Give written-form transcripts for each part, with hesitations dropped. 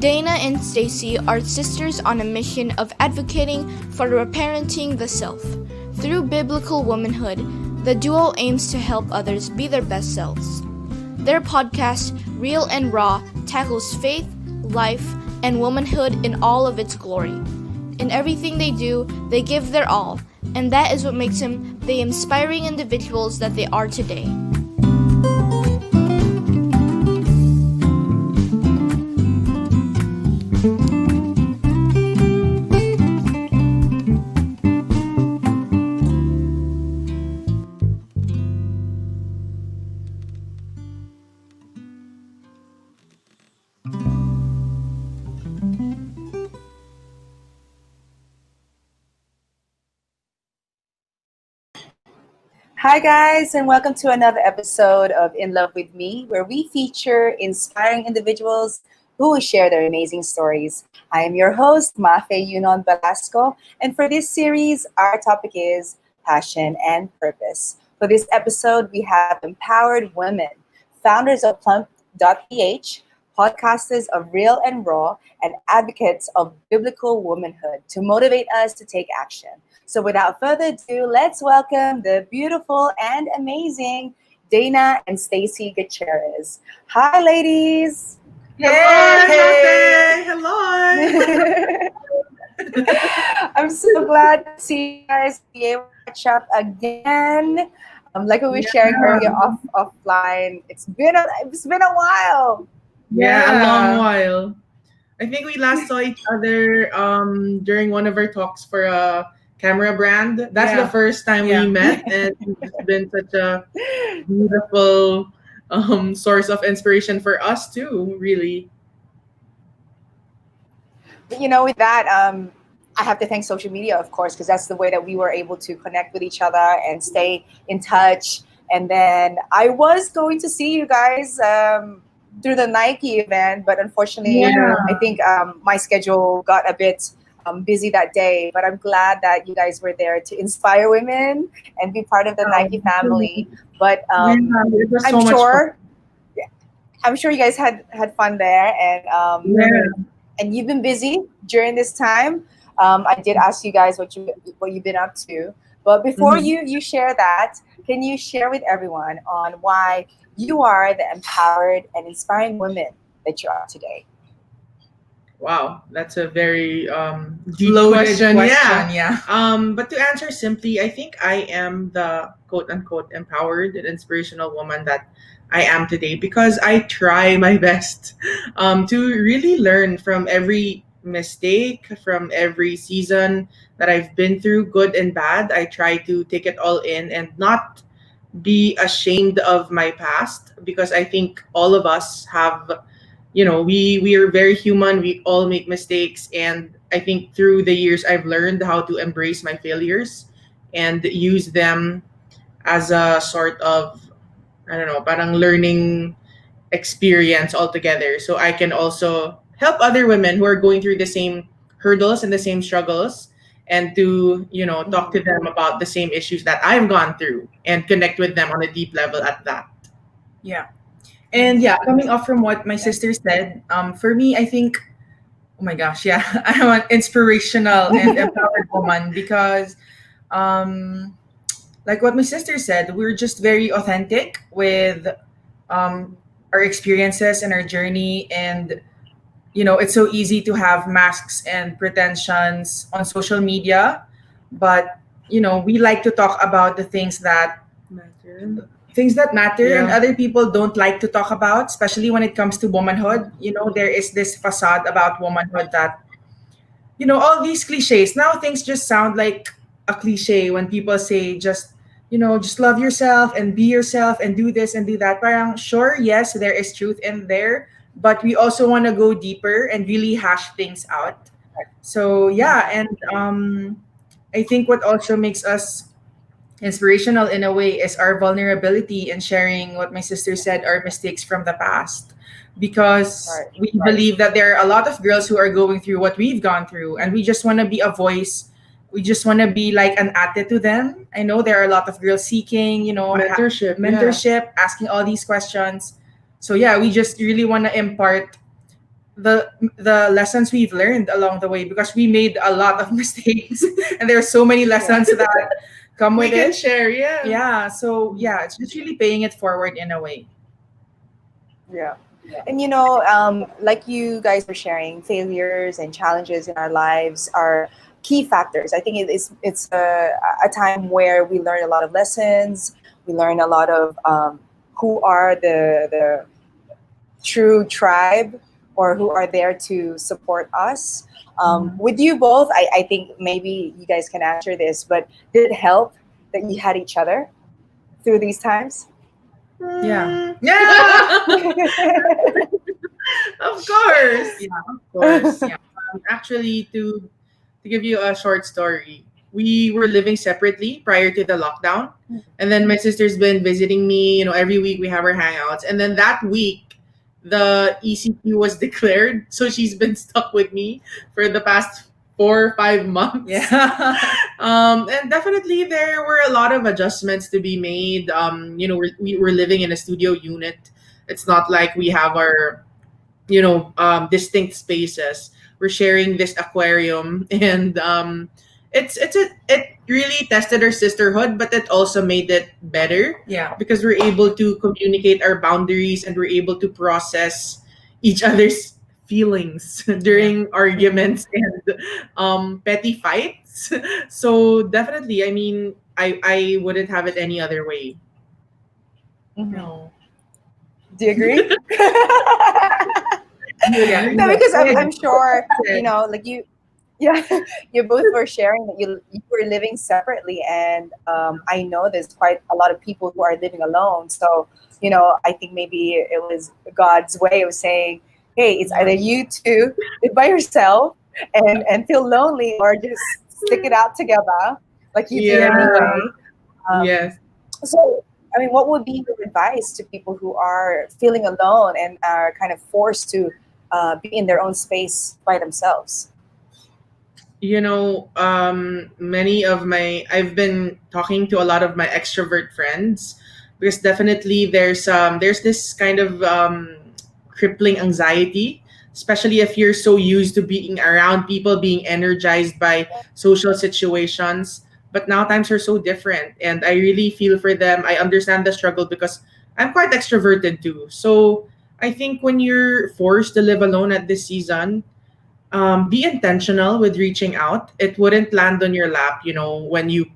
Danah and Stacy are sisters on a mission of advocating for reparenting the self. Through Biblical Womanhood, the duo aims to help others be their best selves. Their podcast, Real and Raw, tackles faith, life, and womanhood in all of its glory. In everything they do, they give their all, and that is what makes them the inspiring individuals that they are today. Hi, guys, and welcome to another episode of In Love with Me, where we feature inspiring individuals who will share their amazing stories. I am your host, Mafae Velasco, and for this series, our topic is passion and purpose. For this episode, we have empowered women, founders of Plump.ph, podcasters of Real and Raw, and advocates of biblical womanhood to motivate us to take action. So without further ado, let's welcome the beautiful and amazing Danah and Stacy Gutierrez. Hi, ladies. Hey! Hello! I'm so glad to see you guys be able to catch up again. Like we were sharing earlier offline, it's been a while. Yeah, a long while. I think we last saw each other during one of our talks for a camera brand. That's the first time we met, and it's been such a beautiful source of inspiration for us too, really. But with that, I have to thank social media, of course, because that's the way that we were able to connect with each other and stay in touch. And then I was going to see you guys through the Nike event, but unfortunately, I think my schedule got a bit busy that day. But I'm glad that you guys were there to inspire women and be part of the Nike family. But I'm sure you guys had fun there, and you've been busy during this time. I did ask you guys what you've been up to, but before you share that, can you share with everyone on why you are the empowered and inspiring women that you are today? Wow, that's a very deep question. Yeah. But to answer simply, I think I am the quote unquote empowered and inspirational woman that I am today because I try my best to really learn from every mistake, from every season that I've been through, good and bad. I try to take it all in and not be ashamed of my past because I think all of us have, we are very human. We all make mistakes, and I think through the years I've learned how to embrace my failures and use them as a sort of, I don't know, parang learning experience altogether. So I can also help other women who are going through the same hurdles and the same struggles, and to, talk to them about the same issues that I've gone through and connect with them on a deep level at that. Yeah. And coming off from what my sister said, for me, I think, oh my gosh, I'm an inspirational and empowered woman because, like what my sister said, we're just very authentic with our experiences and our journey. And, it's so easy to have masks and pretensions on social media. But, we like to talk about the things that matter and other people don't like to talk about, especially when it comes to womanhood. There is this facade about womanhood that, all these cliches. Now things just sound like a cliche when people say just love yourself and be yourself and do this and do that. Parang, sure, yes, there is truth in there, but we also want to go deeper and really hash things out. So and I think what also makes us inspirational in a way is our vulnerability in sharing what my sister said, our mistakes from the past, because we believe that there are a lot of girls who are going through what we've gone through, and we just want to be a voice. We just want to be like an ate to them. I know there are a lot of girls seeking, mentorship, asking all these questions. So we just really want to impart the lessons we've learned along the way, because we made a lot of mistakes and there are so many lessons that come We with can it. share, yeah. Yeah, so yeah, it's just really paying it forward in a way. Yeah. And like you guys were sharing, failures and challenges in our lives are key factors. I think it's a time where we learn a lot of lessons. We learn a lot of who are the true tribe, or who are there to support us. With you both, I think maybe you guys can answer this, but did it help that you had each other through these times? Yeah. Yeah. Of course. Yeah. Of course. Yeah. Actually, to give you a short story, we were living separately prior to the lockdown, and then my sister's been visiting me. Every week we have our hangouts, and then that week the ECQ was declared, so she's been stuck with me for the past 4 or 5 months. Yeah. And definitely there were a lot of adjustments to be made. We're living in a studio unit. It's not like we have our distinct spaces. We're sharing this aquarium, and it really tested our sisterhood, but it also made it better Yeah. because we're able to communicate our boundaries, and we're able to process each other's feelings during arguments and petty fights. So definitely, I mean, I wouldn't have it any other way. Mhm. No. Do you agree? Yeah. No, because I'm sure, Yeah. like yeah, you both were sharing that you were living separately, and I know there's quite a lot of people who are living alone. So, I think maybe it was God's way of saying, hey, it's either you two live by yourself and feel lonely, or just stick it out together like you did Yeah. anyway. Um, Yes. so, I mean, what would be your advice to people who are feeling alone and are kind of forced to be in their own space by themselves? I've been talking to a lot of my extrovert friends, because definitely there's this kind of crippling anxiety, especially if you're so used to being around people, being energized by social situations. But now times are so different, and I really feel for them. I understand the struggle because I'm quite extroverted too. So I think when you're forced to live alone at this season, be intentional with reaching out. It wouldn't land on your lap, when you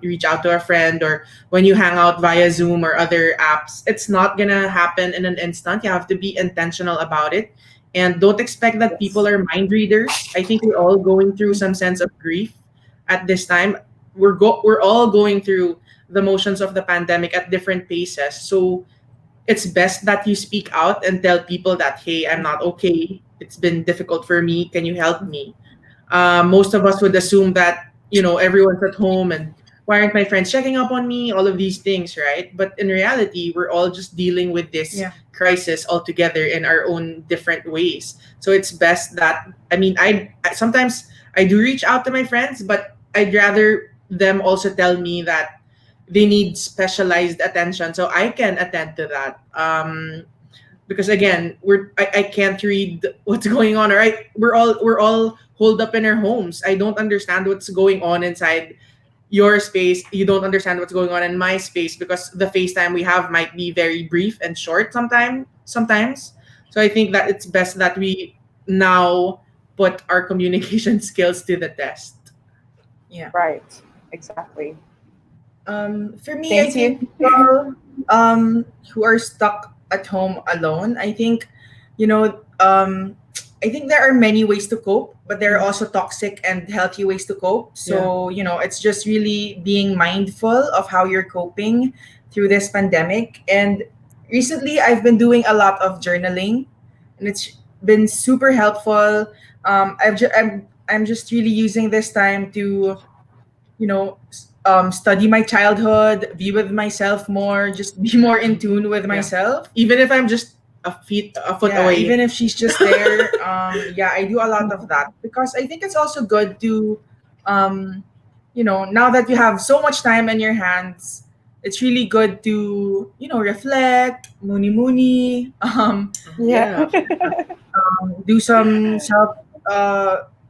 reach out to a friend, or when you hang out via Zoom or other apps. It's not gonna happen in an instant. You have to be intentional about it, and don't expect that people Yes. are mind readers. I think we're all going through some sense of grief at this time. We're all going through the motions of the pandemic at different paces. So it's best that you speak out and tell people that, hey, I'm not okay, it's been difficult for me, can you help me? Most of us would assume that everyone's at home, and why aren't my friends checking up on me, all of these things, right? But in reality, we're all just dealing with this Yeah. crisis all together in our own different ways. So it's best that, I mean, I sometimes I do reach out to my friends, but I'd rather them also tell me that they need specialized attention so I can attend to that. Because again, I can't read what's going on. All right, we're all holed up in our homes. I don't understand what's going on inside your space. You don't understand what's going on in my space, because the FaceTime we have might be very brief and short sometimes. So I think that it's best that we now put our communication skills to the test. Yeah. Right. Exactly. For me, I think Stacy? people who are stuck at home alone, I think, I think there are many ways to cope, but there are also toxic and healthy ways to cope. So, it's just really being mindful of how you're coping through this pandemic. And recently, I've been doing a lot of journaling, and it's been super helpful. I'm just really using this time to study my childhood, be with myself more, just be more in tune with Yeah. myself. Even if I'm just a foot Yeah, away. even if she's just there, yeah, I do a lot of that because I think it's also good to, now that you have so much time in your hands, it's really good to, reflect, muni muni, Yeah. Do some self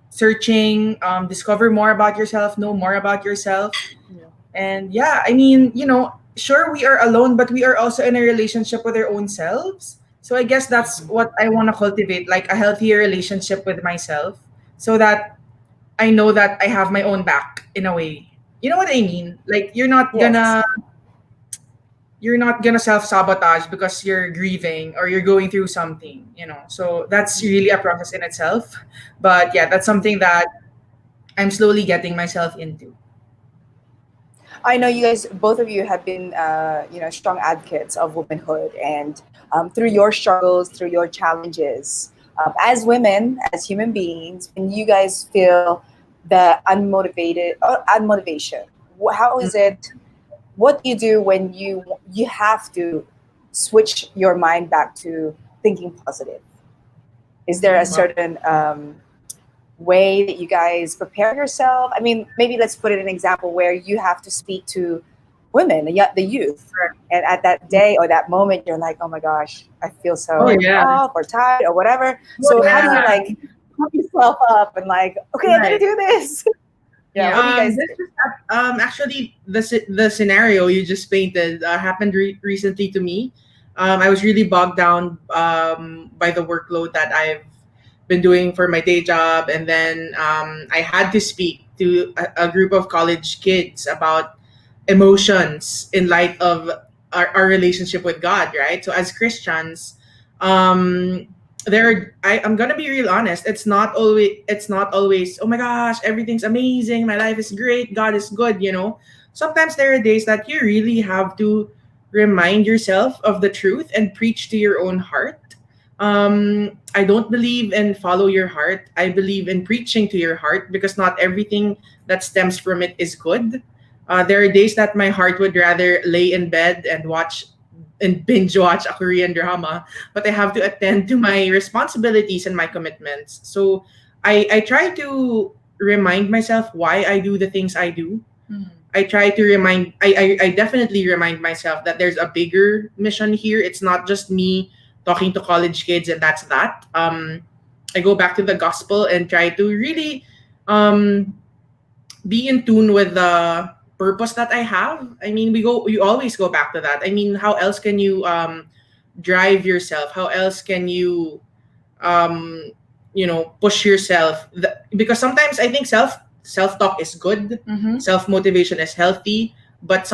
searching, discover more about yourself, know more about yourself. And yeah, I mean, sure, we are alone, but we are also in a relationship with our own selves. So I guess that's what I want to cultivate, like a healthier relationship with myself, so that I know that I have my own back in a way. You know what I mean? Like Yes. you're not gonna self-sabotage because you're grieving or you're going through something. So that's really a process in itself. But yeah, that's something that I'm slowly getting myself into. I know you guys, both of you have been, strong advocates of womanhood, and through your struggles, through your challenges, as women, as human beings, when you guys feel the unmotivated or unmotivation, how is it? What do you do when you have to switch your mind back to thinking positive? Is there a certain way that you guys prepare yourself? I mean, maybe let's put it an example where you have to speak to women, the youth, and at that day or that moment, you're like, oh my gosh, I feel Oh so yeah. off or tired or whatever. Oh So how do you yeah. like pump yourself up and like, okay, I'm gonna Right. do this? Yeah, Yeah. what do you guys This do? is actually the scenario you just painted happened recently to me. I was really bogged down by the workload that I've been doing for my day job, and then I had to speak to a group of college kids about emotions in light of our relationship with God, right? So as Christians, um, I'm gonna be real honest. It's not always oh my gosh, everything's amazing, my life is great, God is good. Sometimes there are days that you really have to remind yourself of the truth and preach to your own heart. I don't believe in follow your heart. I believe in preaching to your heart, because not everything that stems from it is good. There are days that my heart would rather lay in bed and watch and binge watch a Korean drama, but I have to attend to my responsibilities and my commitments. So I try to remind myself why I do the things I do. I try to I definitely remind myself that there's a bigger mission here. It's not just me talking to college kids and that's that. I go back to the gospel and try to really um, be in tune with the purpose that I have. I mean, you always go back to that. I mean, how else can you drive yourself? How else can you um, push yourself? Because sometimes I think self talk is good, Mm-hmm. self motivation is healthy, but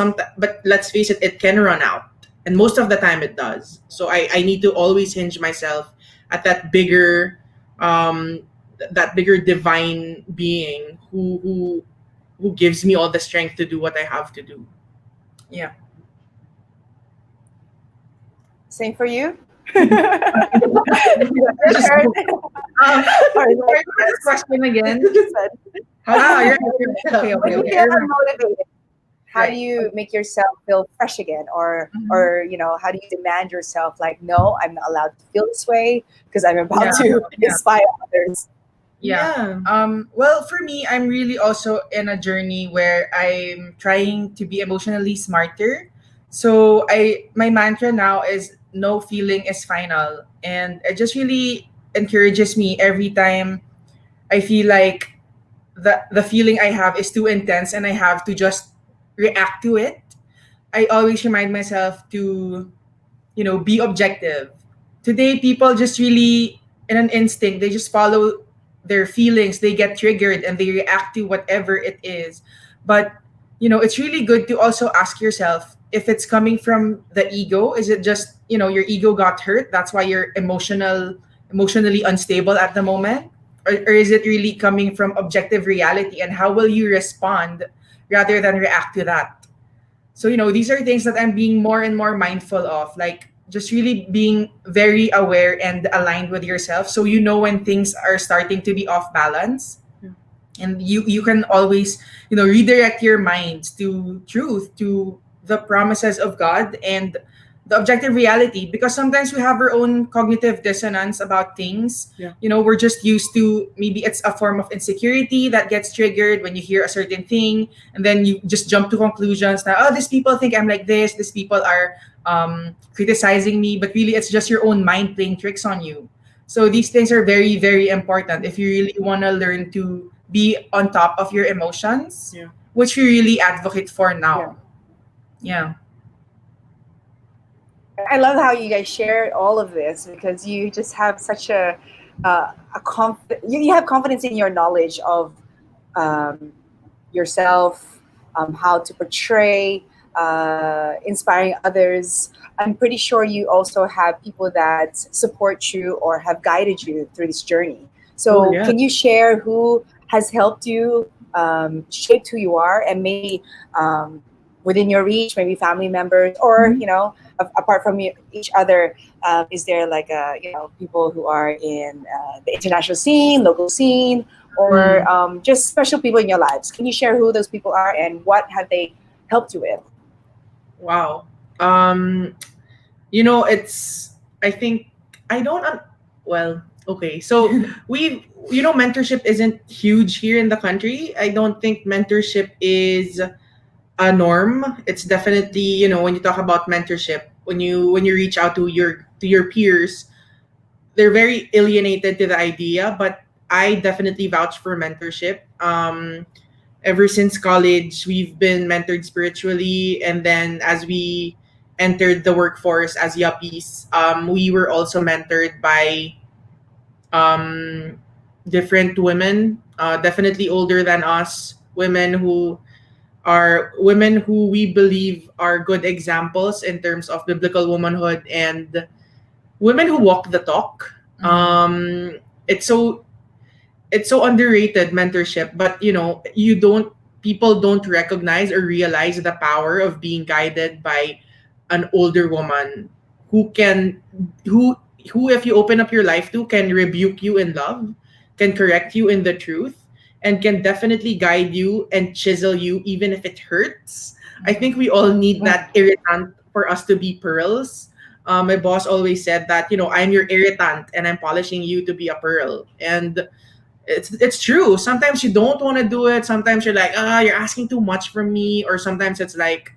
let's face it, it can run out, and most of the time it does. So I need to always hinge myself at um, that bigger divine being who gives me all the strength to do what I have to do. Yeah. Same for you? Just Sure. Sorry, like, this question again. said, You're okay. when Okay. you Okay. feel unmotivated, how do Right. you make yourself feel fresh again, or Mhm. how do you demand yourself like, no, I'm not allowed to feel this way because I'm about Yeah. to Yeah. inspire others? Yeah. Yeah. Well, for me, I'm really also in a journey where I'm trying to be emotionally smarter. So my mantra now is no feeling is final, and it just really encourages me every time I feel like the feeling I have is too intense and I have to just react to it. I always remind myself to be objective. Today, people just really, in an instinct, they just follow their feelings, they get triggered and they react to whatever it is. But, it's really good to also ask yourself if it's coming from the ego. Is it just, your ego got hurt? That's why you're emotionally unstable at the moment? Or is it really coming from objective reality? And how will you respond rather than react to that? So, these are things that I'm being more and more mindful of, like just really being very aware and aligned with yourself. So, when things are starting to be off balance, and you can always, redirect your minds to truth, to the promises of God and the objective reality, because sometimes we have our own cognitive dissonance about things. Yeah. We're just used to, maybe it's a form of insecurity that gets triggered when you hear a certain thing, and then you just jump to conclusions that, oh, these people think I'm like this, these people are criticizing me, but really it's just your own mind playing tricks on you. So these things are very, very important if you really want to learn to be on top of your emotions, Yeah. which we really advocate for Yeah. now. Yeah. I love how you guys share all of this because you just have such you have confidence in your knowledge of um, yourself, how to portray, inspiring others. I'm pretty sure you also have people that support you or have guided you through this journey. Oh So, yeah. can you share who has helped you shape who you are, and maybe within your reach, maybe family members, or Mhm. apart from each other, is there like people who are in the international scene, local scene, or Mm. just special people in your lives? Can you share who those people are and what have they helped you with? Wow. It's, I think, I don't well, okay, so we mentorship isn't huge here in the country. I don't think mentorship is a norm. It's definitely, when you talk about mentorship, when you reach out to your peers, they're very alienated to the idea. But I definitely vouch for mentorship. Ever since college, we've been mentored spiritually, and then as we entered the workforce as yuppies, we were also mentored by um, different women, definitely older than us, women who we believe are good examples in terms of biblical womanhood, and women who walk the talk. It's so underrated, mentorship, but you don't people don't recognize or realize the power of being guided by an older woman who can who who, if you open up your life to, can rebuke you in love, can correct you in the truth, and can definitely guide you and chisel you even if it hurts. I think we all need that irritant for us to be pearls. My boss always said that, I'm your irritant and I'm polishing you to be a pearl. And it's true. Sometimes you don't want to do it. Sometimes you're like, you're asking too much from me. Or sometimes it's like,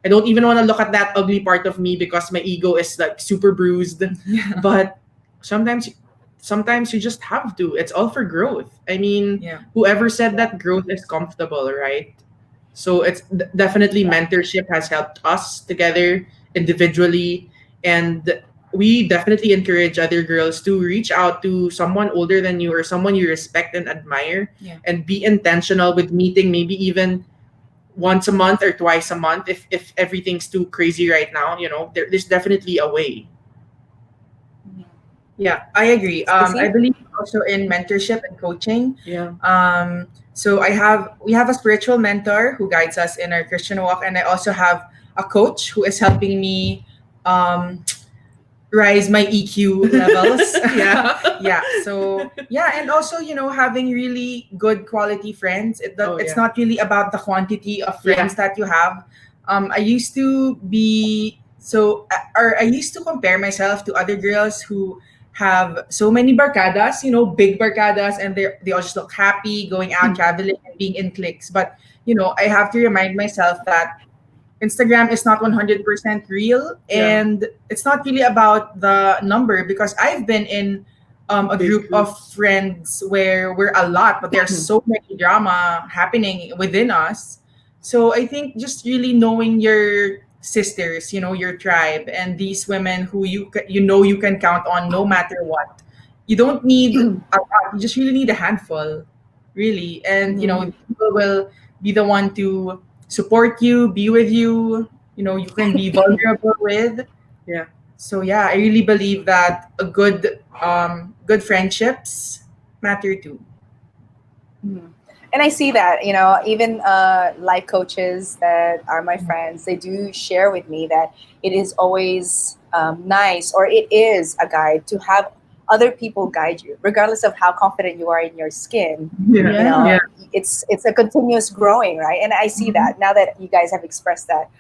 I don't even want to look at that ugly part of me because my ego is like super bruised. Yeah. But sometimes you just have to. It's all for growth. I mean, Yeah. whoever said that growth is comfortable, right? So it's definitely, Yeah. mentorship has helped us together individually, and we definitely encourage other girls to reach out to someone older than you or someone you respect and admire, Yeah. and be intentional with meeting, maybe even once a month or twice a month, if everything's too crazy right now. There's definitely a way. Yeah, I agree. I Stacy? believe also in mentorship and coaching. Yeah. So we have a spiritual mentor who guides us in our Christian walk, and I also have a coach who is helping me um, rise my EQ levels. Yeah. Yeah. So yeah, and also having really good quality friends. Oh It's yeah. not really about the quantity of Yeah. friends that you have. I used to be so, or I used to compare myself to other girls who have so many barcadas, big barcadas, and they all just look happy going out traveling and being in cliques. But I have to remind myself that Instagram is not 100% real, Yeah. and it's not really about the number, because I've been in a Big group of groups. friends where we're a lot, but there's so many drama happening within us. So I think just really knowing your sisters, your tribe, and these women who you can count on no matter what. You don't need a lot, you just really need a handful, really. And Mhm. people will be the one to support you, be with you, you can be vulnerable with. Yeah. So yeah, I really believe that a good friendships matter too. Mhm. And I see that, even life coaches that are my friends, they do share with me that it is always nice, or it is a guide to have other people guide you, regardless of how confident you are in your skin. Yeah. You Yeah. know, Yeah. it's a continuous growing, right? And I see Mhm. that now that you guys have expressed that.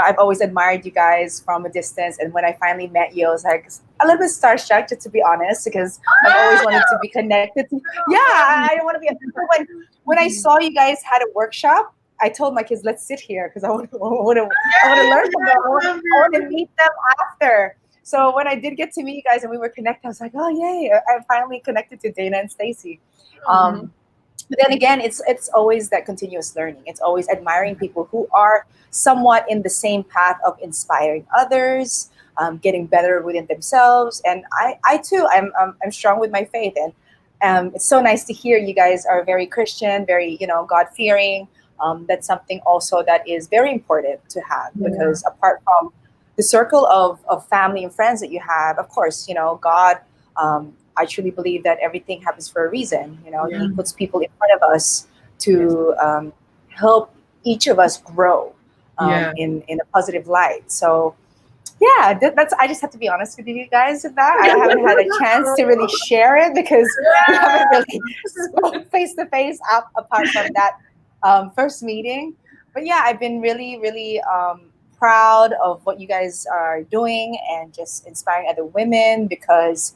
I've always admired you guys from a distance, and when I finally met you, I was like a little bit starstruck, just to be honest, because I've always wanted to be connected to. Yeah, I don't want to be. When I saw you guys had a workshop, I told my kids, let's sit here because I want to learn from them. I want to meet them after. So when I did get to meet you guys and we were connected, I was like, oh yay! I'm finally connected to Danah and Stacy. Mhm. But then again, it's always that continuous learning. It's always admiring people who are somewhat in the same path of inspiring others, getting better within themselves. And I too, I'm strong with my faith, and it's so nice to hear you guys are very Christian, very God fearing. That's something also that is very important to have Yeah. because apart from the circle of family and friends that you have, of course, God. I truly believe that everything happens for a reason. Yeah. He puts people in front of us Yes. to help each of us grow Yeah. in a positive light. So yeah, that's. I just have to be honest with you guys with that. I haven't had a chance to really share it because we haven't really spoke face to face apart from that first meeting. But yeah, I've been really, really proud of what you guys are doing and just inspiring other women because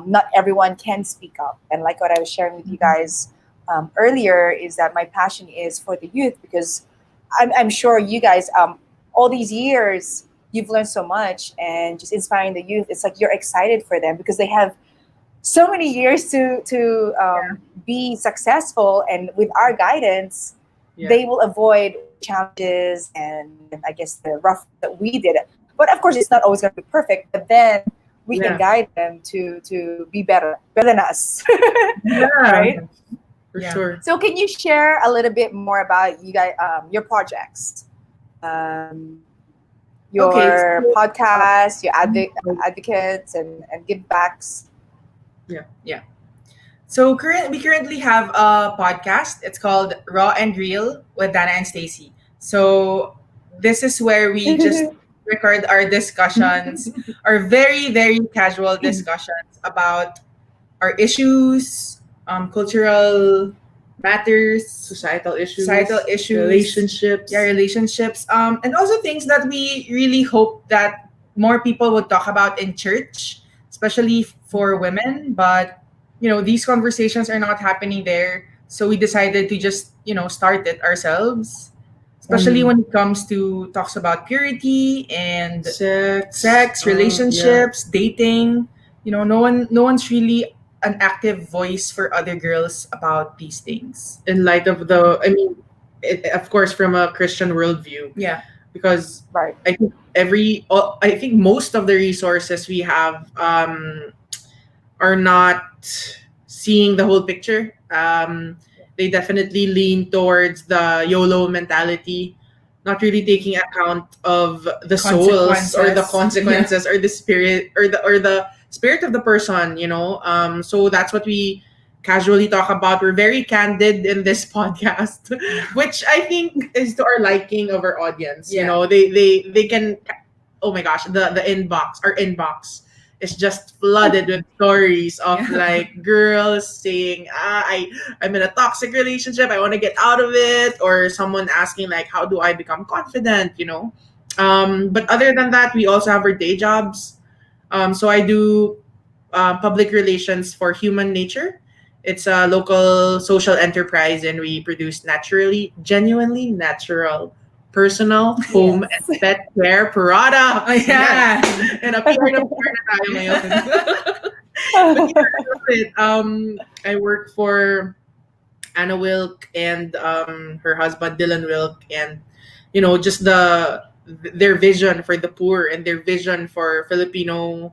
not everyone can speak up. And like what I was sharing with you guys earlier, is that my passion is for the youth because I'm sure you guys, all these years, you've learned so much and just inspiring the youth. It's like you're excited for them because they have so many years to be successful, and with our guidance Yeah. they will avoid challenges and I guess the rough that we did. But of course it's not always going to be perfect, but then we can Yeah. guide them to be better than us. Yeah. Right. For Yeah. sure. So can you share a little bit more about you guys, your projects, um, Okay. your So, podcast, your advocates and give backs? yeah. So we currently have a podcast. It's called Raw and Real with Dana and Stacy. So this is where we just record our discussions, our very, very casual discussions about our issues, cultural matters, Societal issues, relationships. yeah, relationships, and also things that we really hope that more people would talk about in church, especially for women. But these conversations are not happening there, so we decided to just start it ourselves. Especially Mhm. when it comes to talks about purity and sex, Yeah. relationships, dating. No one's really an active voice for other girls about these things. In light of the, I mean, of course, from a Christian worldview, Yeah. because Right. I think most of the resources we have are not seeing the whole picture. They definitely lean towards the YOLO mentality, not really taking account of the souls or the consequences or the spirit or the spirit of the person. So that's what we casually talk about. We're very candid in this podcast, which I think is to our liking of our audience. Yeah. They can. Oh my gosh, our inbox is just flooded with stories of Yeah. like girls saying, I'm in a toxic relationship, I want to get out of it, or someone asking like, how do I become confident. But other than that, we also have our day jobs. So I do public relations for Human Nature. It's a local social enterprise, and we produce genuinely natural, personal home Yes. and pet care products. Oh, yeah. Yes. And appear na tayo ngayon. But yeah, I love it. I work for Anna Wilk and her husband Dylan Wilk, and just their vision for the poor and their vision for Filipino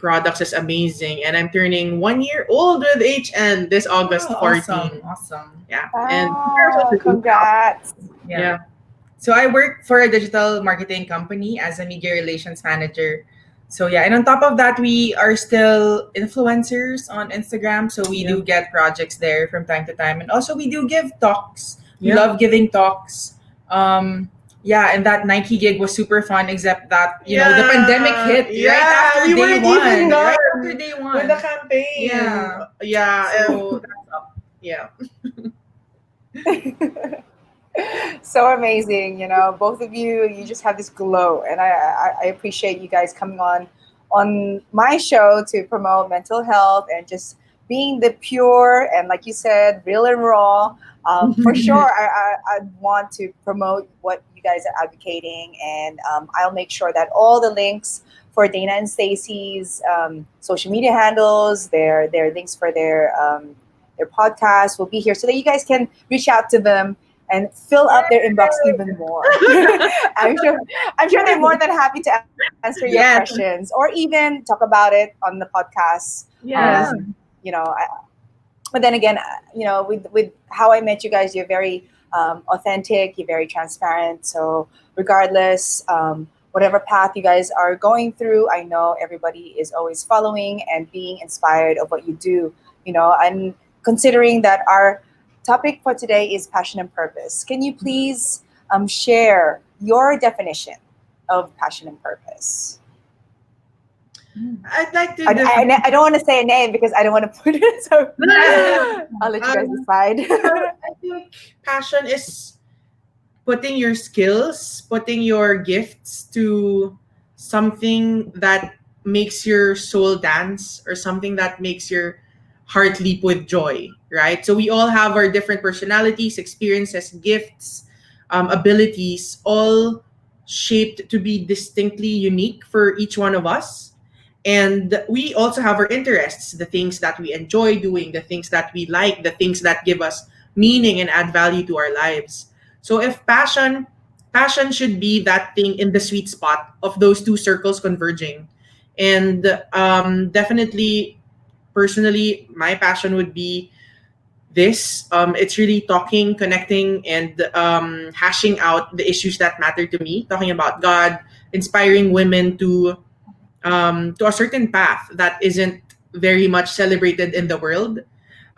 products is amazing. And I'm turning 1 year old with HN this August Oh, 14. awesome. Yeah, and Ah, congrats. Yeah. So I work for a digital marketing company as a media relations manager. So yeah, and on top of that, we are still influencers on Instagram. So we do get projects there from time to time, and also we do give talks. We Yeah. love giving talks. Yeah, and that Nike gig was super fun, except that the pandemic hit right after we day weren't one. even Right done after day one. with the campaign. Yeah. So Yeah. So amazing, both of you just have this glow, and I appreciate you guys coming on my show to promote mental health and just being the pure and, like you said, real and raw. For sure, I want to promote what you guys are advocating, and I'll make sure that all the links for Danah and Stacy's social media handles, their links for their podcast will be here, so that you guys can reach out to them and fill up their inbox even more. I'm sure I'm sure they're more than happy to answer your Yes. questions, or even talk about it on the podcast. Yes. You know, but then again, with how I met you guys, you're very authentic, you're very transparent. So regardless, whatever path you guys are going through, I know everybody is always following and being inspired of what you do. And considering that our topic for today is passion and purpose, can you please share your definition of passion and purpose? I'd like to. I don't want to say a name because I don't want to put it. So I'll let you guys decide. I think passion is putting your skills, putting your gifts to something that makes your soul dance, or something that makes your heart leap with joy, right? So we all have our different personalities, experiences, gifts, abilities, all shaped to be distinctly unique for each one of us. And we also have our interests, the things that we enjoy doing, the things that we like, the things that give us meaning and add value to our lives. So if passion should be that thing in the sweet spot of those two circles converging. And definitely, personally, my passion would be this. It's really talking, connecting, and hashing out the issues that matter to me, talking about God, inspiring women to a certain path that isn't very much celebrated in the world.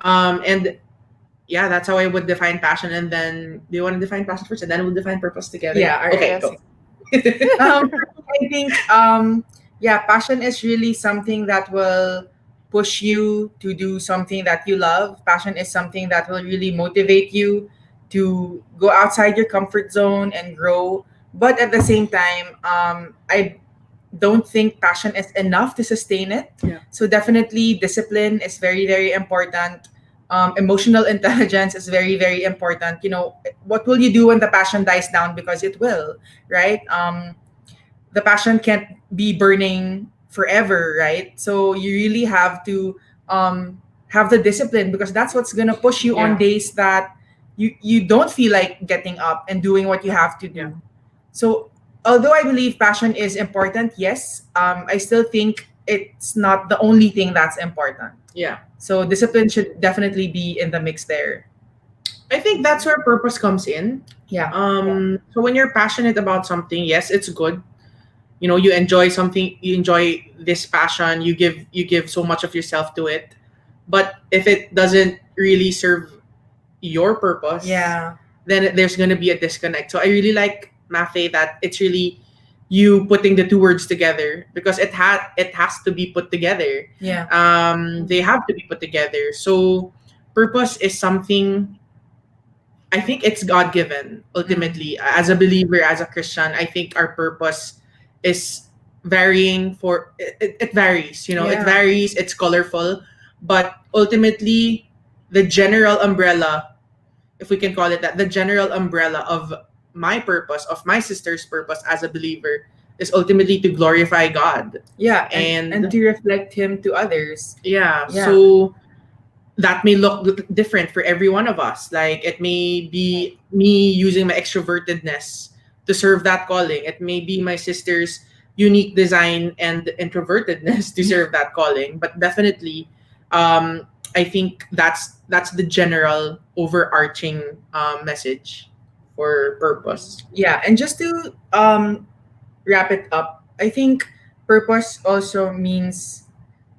And yeah, that's how I would define passion. And then, do you want to define passion first, and then we'll define purpose together? Yeah, all right. Okay, Yes. go. I think, passion is really something that will push you to do something that you love. Passion is something that will really motivate you to go outside your comfort zone and grow. But at the same time, I don't think passion is enough to sustain it. Yeah. So definitely discipline is very, very important. Emotional intelligence is very, very important. What will you do when the passion dies down? Because it will, right? The passion can't be burning forever, right? So you really have to have the discipline, because that's what's gonna push you on Yeah. days that you don't feel like getting up and doing what you have to do. Yeah. So although I believe passion is important, yes, I still think it's not the only thing that's important. Yeah. So discipline should definitely be in the mix there. I think that's where purpose comes in. Yeah. So when you're passionate about something, yes, it's good. You enjoy something, you enjoy this passion, you give so much of yourself to it. But if it doesn't really serve your purpose, Yeah. then there's gonna be a disconnect. So I really like Mafae that it's really you putting the two words together, because it has to be put together. Yeah. They have to be put together. So purpose is something, I think it's God given ultimately. As a believer, as a Christian, I think our purpose is varying for it varies, it Yeah. varies, it's colorful, but ultimately the general umbrella, if we can call it that, the general umbrella of my purpose, of my sister's purpose as a believer, is ultimately to glorify God. Yeah. And- And to reflect him to others. Yeah. Yeah. So that may look different for every one of us. Like, it may be me using my extrovertedness to serve that calling. It may be my sister's unique design and introvertedness to serve that calling. But definitely, I think that's the general overarching message for purpose. Yeah. And just to wrap it up, I think purpose also means,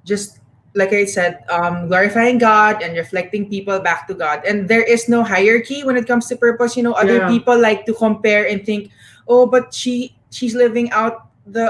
just like I said, glorifying God and reflecting people back to God. And there is no hierarchy when it comes to purpose. Other Yeah. people like to compare and think, oh, but she's living out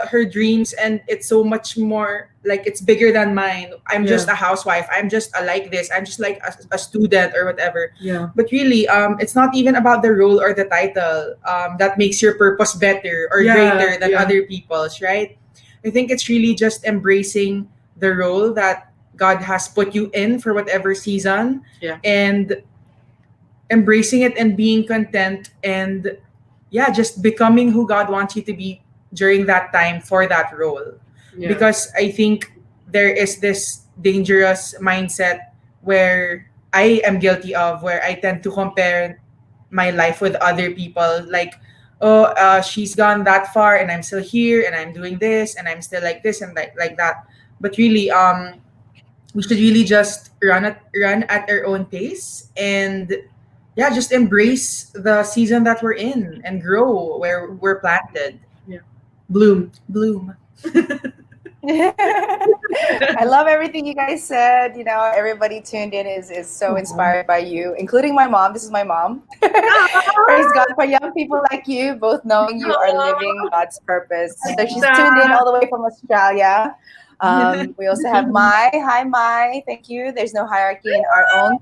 her dreams, and it's so much more, like, it's bigger than mine. I'm Yeah. just a housewife. I'm just like this. I'm just like a student or whatever. Yeah. But really, it's not even about the role or the title that makes your purpose better or Yeah, greater than yeah. other people's, right? I think it's really just embracing the role that God has put you in for whatever season, Yeah. and embracing it and being content, and yeah, just becoming who God wants you to be during that time for that role. Yeah. Because I think there is this dangerous mindset where I am guilty of, where I tend to compare my life with other people, like, oh, she's gone that far and I'm still here and I'm doing this and I'm still like this and like that. But really, we should really just run at our own pace, and yeah, just embrace the season that we're in and grow where we're planted. Yeah. Bloom. I love everything you guys said. You know, everybody tuned in is so inspired by you, including my mom. This is my mom. Praise God for young people like you, both knowing you are living God's purpose. So she's tuned in all the way from Australia. We also have Mai. Hi, Mai. Thank you. There's no hierarchy in our own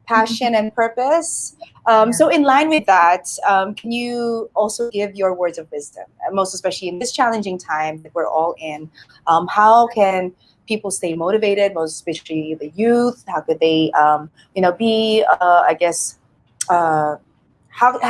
passion and purpose. So, in line with that, can you also give your words of wisdom, most especially in this challenging time that we're all in? How can people stay motivated, most especially the youth? How could they, be, I guess, how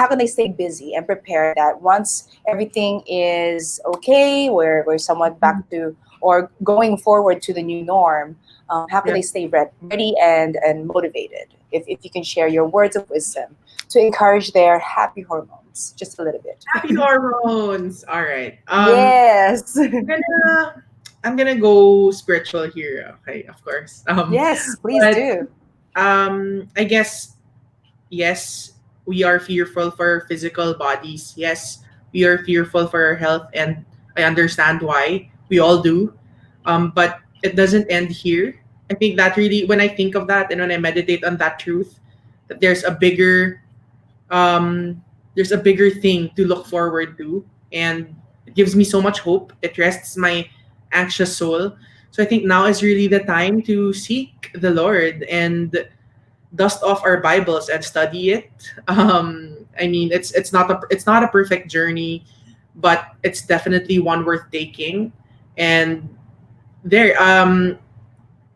can they stay busy and prepared that once everything is okay, we're somewhat back to or going forward to the new norm? How can they stay ready and motivated? If you can share your words of wisdom to encourage their happy hormones just a little bit. Happy hormones. All right. Yes. I'm gonna go spiritual here. Okay, of course. Yes, please but, do. I guess yes, we are fearful for our physical bodies. Yes, we are fearful for our health, and I understand why. We all do. But it doesn't end here. I think that really, when I think of that and when I meditate on that truth, that there's a bigger thing to look forward to, and it gives me so much hope. It rests my anxious soul. So I think now is really the time to seek the Lord and dust off our Bibles and study it. I mean, it's not a perfect journey, but it's definitely one worth taking. And there,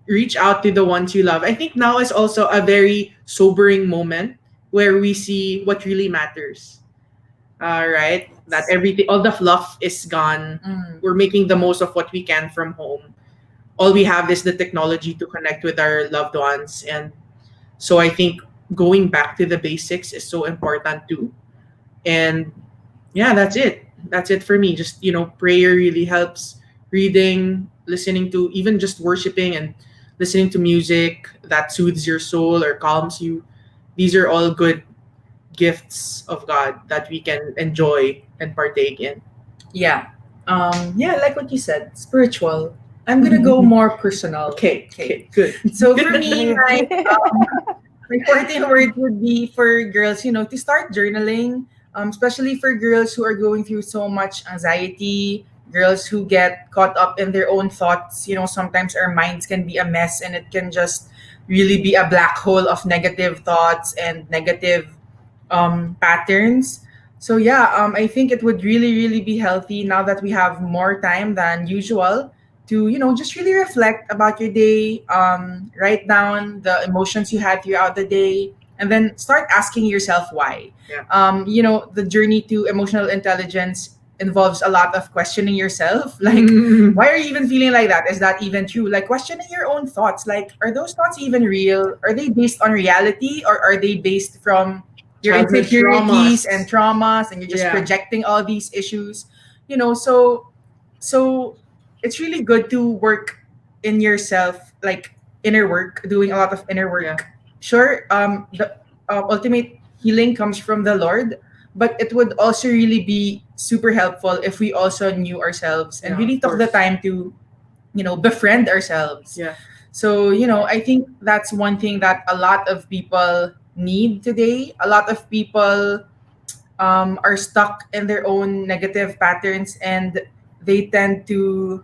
reach out to the ones you love. I think now is also a very sobering moment where we see what really matters. Right? That everything, all the fluff is gone. We're making the most of what we can from home. All we have is the technology to connect with our loved ones. And so I think going back to the basics is so important too. And yeah, that's it. That's it for me. Just, prayer really helps. Reading, listening to, even just worshiping and listening to music that soothes your soul or calms you. These are all good gifts of God that we can enjoy and partake in. Yeah. Yeah, like what you said, spiritual. I'm gonna go more personal. Okay, good. So for me, my 14 word would be for girls, to start journaling, especially for girls who are going through so much anxiety, girls who get caught up in their own thoughts. Sometimes our minds can be a mess, and it can just really be a black hole of negative thoughts and negative patterns. So yeah, I think it would really, really be healthy now that we have more time than usual to, just really reflect about your day, write down the emotions you had throughout the day, and then start asking yourself why. Yeah. The journey to emotional intelligence involves a lot of questioning yourself. Like, why are you even feeling like that? Is that even true? Like, questioning your own thoughts. Like, are those thoughts even real? Are they based on reality, or are they based from your Childhood insecurities traumas. and traumas, and you're just Yeah. projecting all these issues? So it's really good to work in yourself, like inner work, doing a lot of inner work. Yeah. Sure, the ultimate healing comes from the Lord, but it would also really be super helpful if we also knew ourselves and Yeah, really of took the course. time to, befriend ourselves. Yeah. So, I think that's one thing that a lot of people need today. A lot of people are stuck in their own negative patterns, and they tend to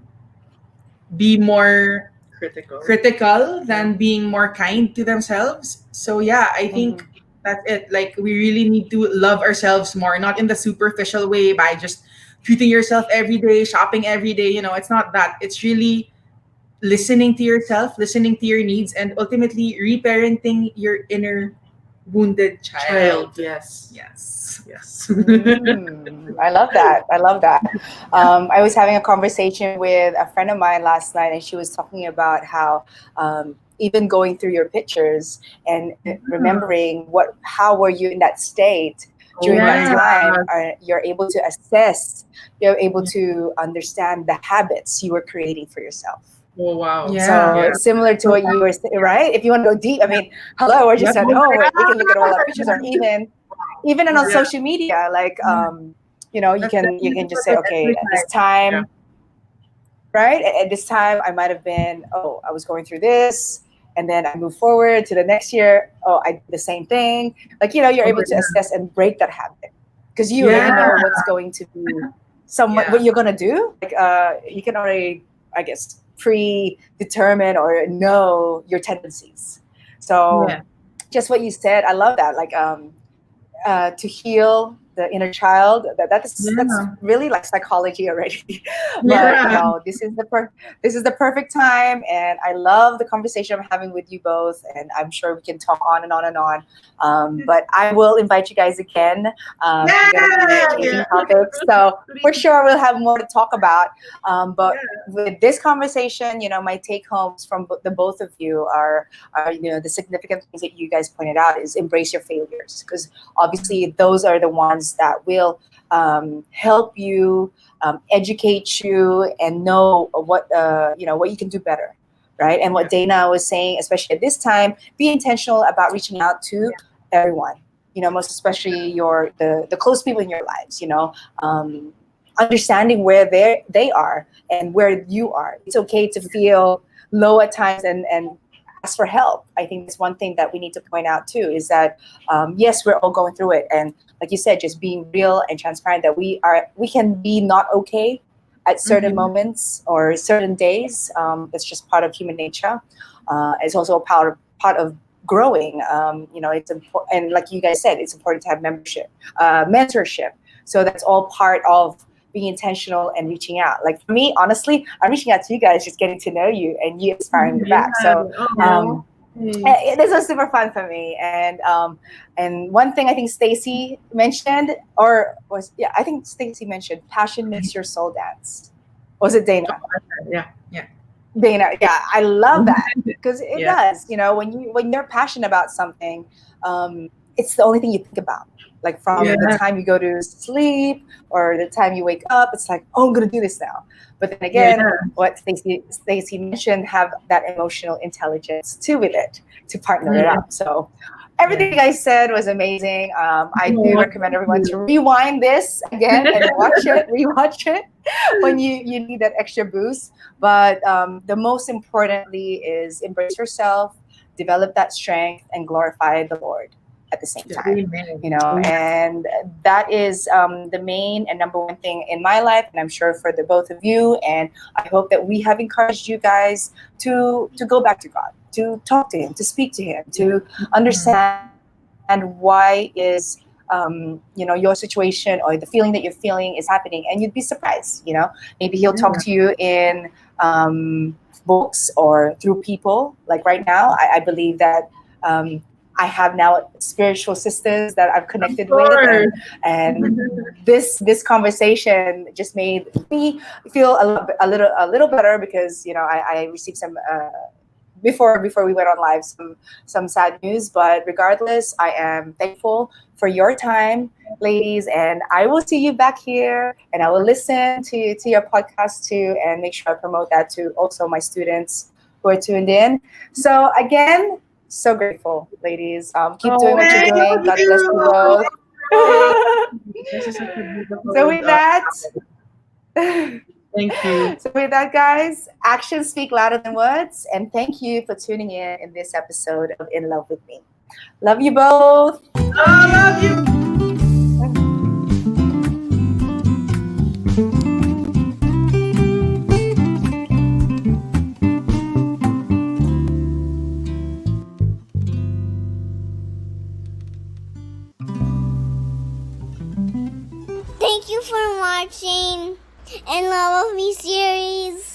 be more critical than being more kind to themselves. So yeah, I think that's it. Like, we really need to love ourselves more, not in the superficial way by just treating yourself every day, shopping every day. It's not that. It's really listening to yourself, listening to your needs, and ultimately reparenting your inner wounded child. Yes. Yes. I love that. I love that. I was having a conversation with a friend of mine last night, and she was talking about how even going through your pictures and remembering how were you in that state Oh during my that time, you're able to assess, you're able to understand the habits you were creating for yourself. Oh wow. So Yeah. similar to what you were saying, right? If you want to go deep, I mean, hello, we're just at home. We can look at all our pictures, or even on Yeah. social media, like you That's can just say, definitely okay, every at this time. Yeah. time, right? At this time, I might have been, oh, I was going through this, and then I move forward to the next year. Oh, I did the same thing. Like you're able to assess and break that habit because you already Yeah. know what's going to be what you're gonna do. Like you can already, I guess, predetermine or know your tendencies. So Yeah. just what you said, I love that. Like to heal the inner child. That's Yeah. really like psychology already. But Yeah. this is the perfect time, and I love the conversation I'm having with you both. And I'm sure we can talk on and on and on. But I will invite you guys again. I'm gonna be changing Yeah. topics, so for sure we'll have more to talk about. But Yeah. with this conversation, my take homes from the both of you are the significant things that you guys pointed out is embrace your failures, because obviously those are the ones that will help you, educate you, and know what you can do better, right? And what Dana was saying, especially at this time, be intentional about reaching out to everyone, most especially the close people in your lives, understanding where they are and where you are. It's okay to feel low at times and ask for help. I think that's one thing that we need to point out too, is that yes, we're all going through it, and like you said, just being real and transparent that we can be not okay at certain moments or certain days. It's just part of human nature. It's also a part of growing. It's important, and like you guys said, it's important to have mentorship. So that's all part of being intentional and reaching out. Like for me, honestly, I'm reaching out to you guys, just getting to know you, and you inspiring me back. So this was super fun for me. And one thing I think Stacy mentioned, I think Stacy mentioned, passion makes your soul dance. Was it Dana? Yeah. Dana, yeah, I love that because it Yeah. does. When you're passionate about something, it's the only thing you think about. Like from the time you go to sleep or the time you wake up, it's like, oh, I'm gonna do this now. But then again, what Stacy mentioned, have that emotional intelligence too with it to partner it up. So everything you guys said was amazing. I do recommend everyone to rewind this again and rewatch it when you need that extra boost. But the most importantly is embrace yourself, develop that strength, and glorify the Lord at the same time. And that is the main and number one thing in my life, and I'm sure for the both of you. And I hope that we have encouraged you guys to go back to God, to talk to Him, to speak to Him, to understand why is your situation or the feeling that you're feeling is happening. And you'd be surprised. Maybe He'll talk to you in books or through people. Like right now, I believe that I have now spiritual sisters that I've connected with, and this conversation just made me feel a little better, because I received some before we went on live, some sad news. But regardless, I am thankful for your time, ladies, and I will see you back here, and I will listen to your podcast too, and make sure I promote that to also my students who are tuned in. So again, so grateful, ladies. Keep doing what you're doing. God bless you both. This is such a beautiful. So with that, thank you. So with that, guys, actions speak louder than words. And thank you for tuning in this episode of In Love with Me. Love you both. I love you. Thank you for watching In Love with Me series.